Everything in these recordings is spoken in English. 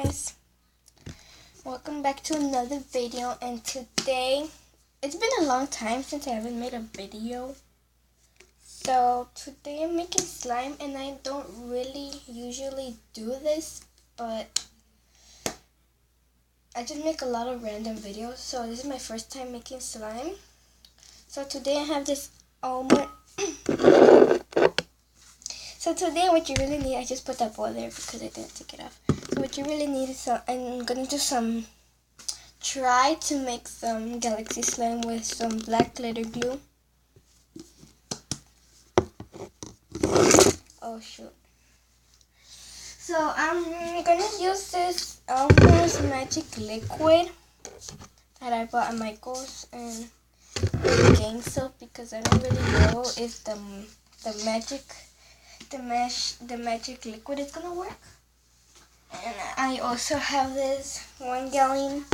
guys, welcome back to another video. And today, it's been a long time since I haven't made a video. So today I'm making slime, and I don't really usually do this, but I just make a lot of random videos. So this is my first time making slime. So today I have this almond. So today what you really need, I just put that ball there because I didn't take it off. So what you really need is I'm going to try to make some galaxy slime with some black glitter glue. Oh shoot. So I'm going to use this Elmer's Magic Liquid that I bought at Michael's and Gang Soap because I don't really know if the magic liquid is gonna work. And I also have this 1 gallon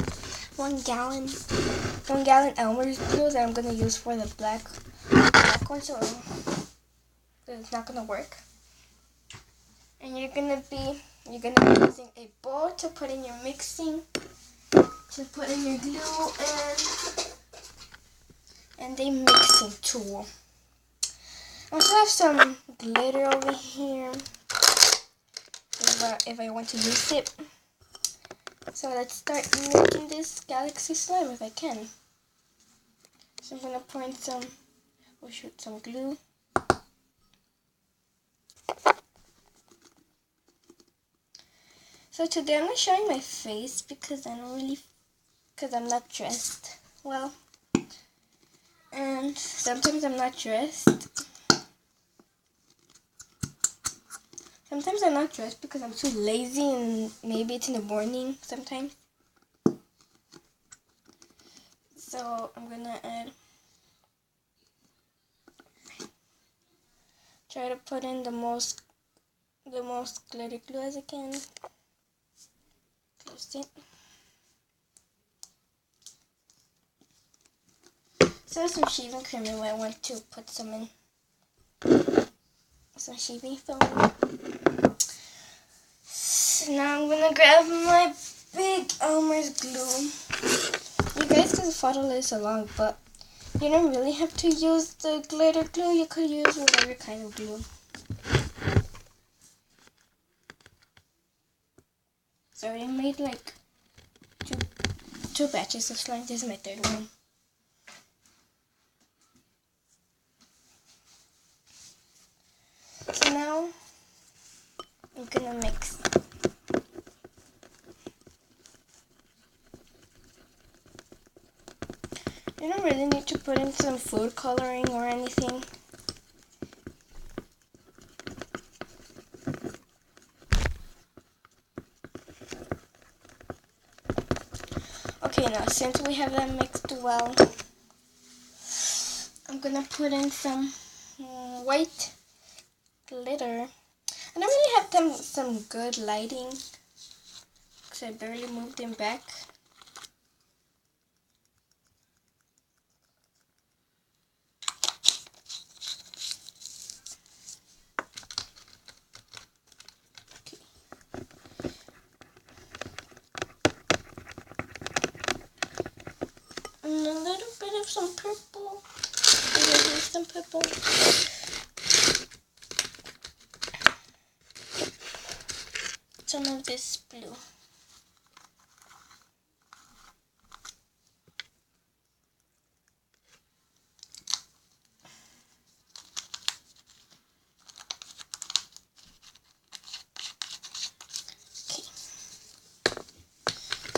Elmer's glue that I'm gonna use for the black one, so it's not gonna work. And you're gonna be using a bowl to put in your mixing, to put in your glue, and a mixing tool. I also have some glitter over here if I want to use it. So let's start making this galaxy slime if I can. So I'm going to pour in some glue. So today I'm not showing my face because I'm not dressed well. And sometimes I'm not dressed. Sometimes I'm not dressed because I'm too lazy, and maybe it's in the morning sometimes. So I'm gonna try to put in the most glitter glue as I can. Close it. So some shaving cream, and I want to put some in. Some shaving foam. So now I'm gonna grab my big Elmer's glue. You guys, because the photo is so long, but you don't really have to use the glitter glue. You could use whatever kind of glue. So I already made like two batches of slime. This is my third one. So now I'm gonna mix. You don't really need to put in some food coloring or anything. Okay, now since we have that mixed well, I'm gonna put in some white glitter. I don't really have some good lighting because I barely moved them back. And a little bit of some purple. Some purple. Some of this blue.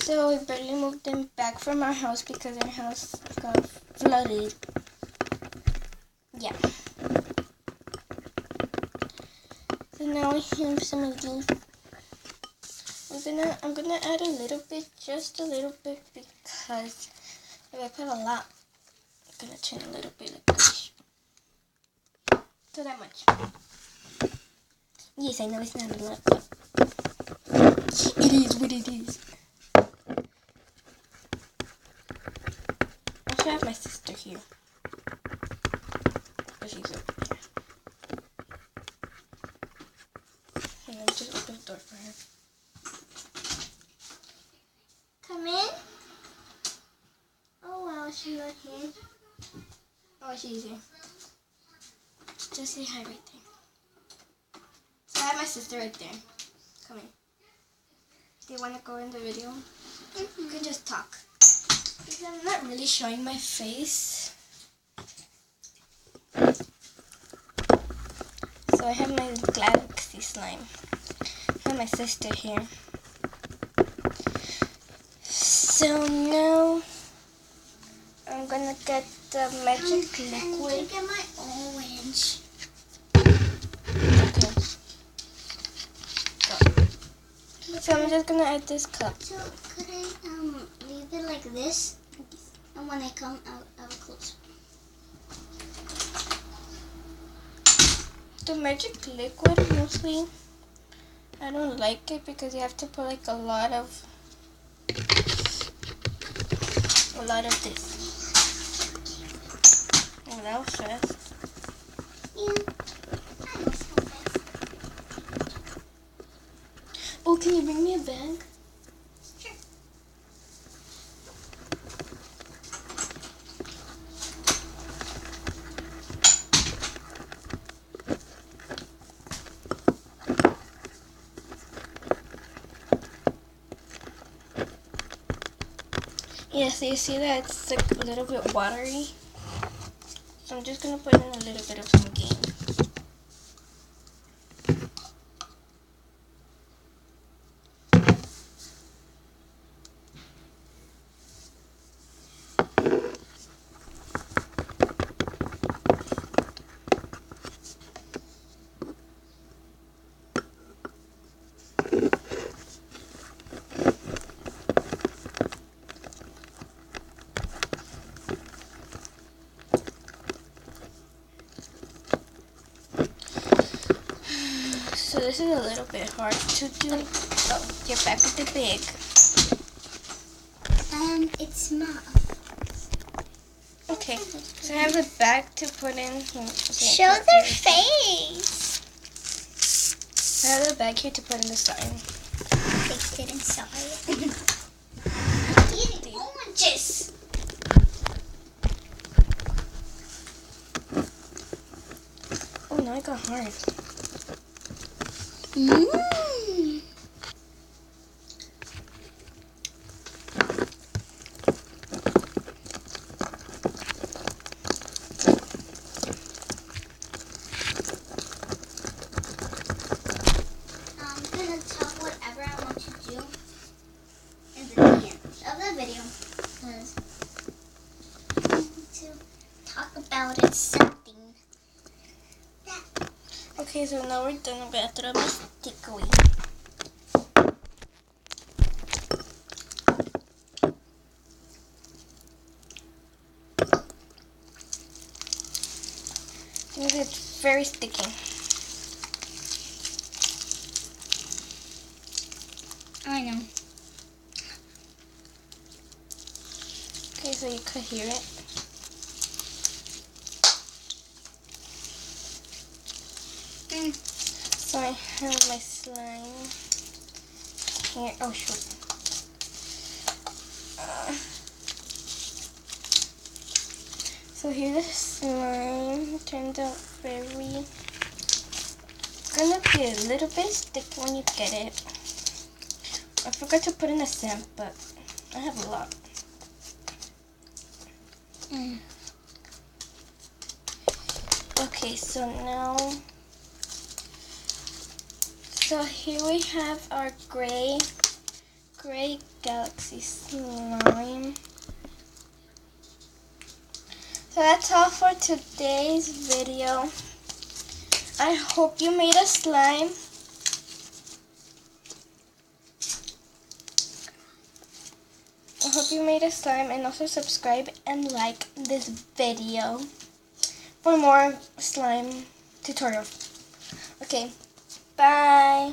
So we barely moved them back from our house because our house got flooded. Yeah. So now we have some of these. I'm gonna add a little bit, just a little bit, because if I put a lot, it's gonna turn a little bit like this. So that much. Yes, I know it's not a lot, but it is what it is. I should have my sister here. But she's over there. And let me just open the door for her. Not here. Oh, she's here. Just say hi right there. So I have my sister right there. Come in. Do you want to go in the video? You can just talk. Because I'm not really showing my face. So I have my Galaxy slime. I have my sister here. So now I'm gonna get the magic liquid. I'm gonna get my orange. Okay. Go. So I'm just gonna add this cup. So could I leave it like this? And when I come out, I'll close. The magic liquid mostly I don't like it because you have to put like a lot of this. Oh, that was fast. Yeah. Oh, can you bring me a bag? Sure. Yeah, so you see that it's like a little bit watery. So I'm just gonna put in a little bit of some game. So this is a little bit hard to do. Oh, you're back with the bag. It's small. Okay, so I have a bag to put in. Show their face. I have a bag here to put in the slime. Take it inside. Eating oranges. Oh, now it got hard. Mmm. I'm gonna talk whatever I want to do in the end of the video. Because I need to talk about it something. Okay, so now we're done. I'm gonna throw my stick away. It's very sticky. I know. Okay, so you could hear it. So I have my slime here. Oh shoot. So here's the slime. Turned out very. It's gonna be a little bit sticky when you get it. I forgot to put in a scent, but I have a lot. Okay, so now. So here we have our gray Galaxy slime. So that's all for today's video. I hope you made a slime. I hope you made a slime, and also subscribe and like this video for more slime tutorials. Okay, bye.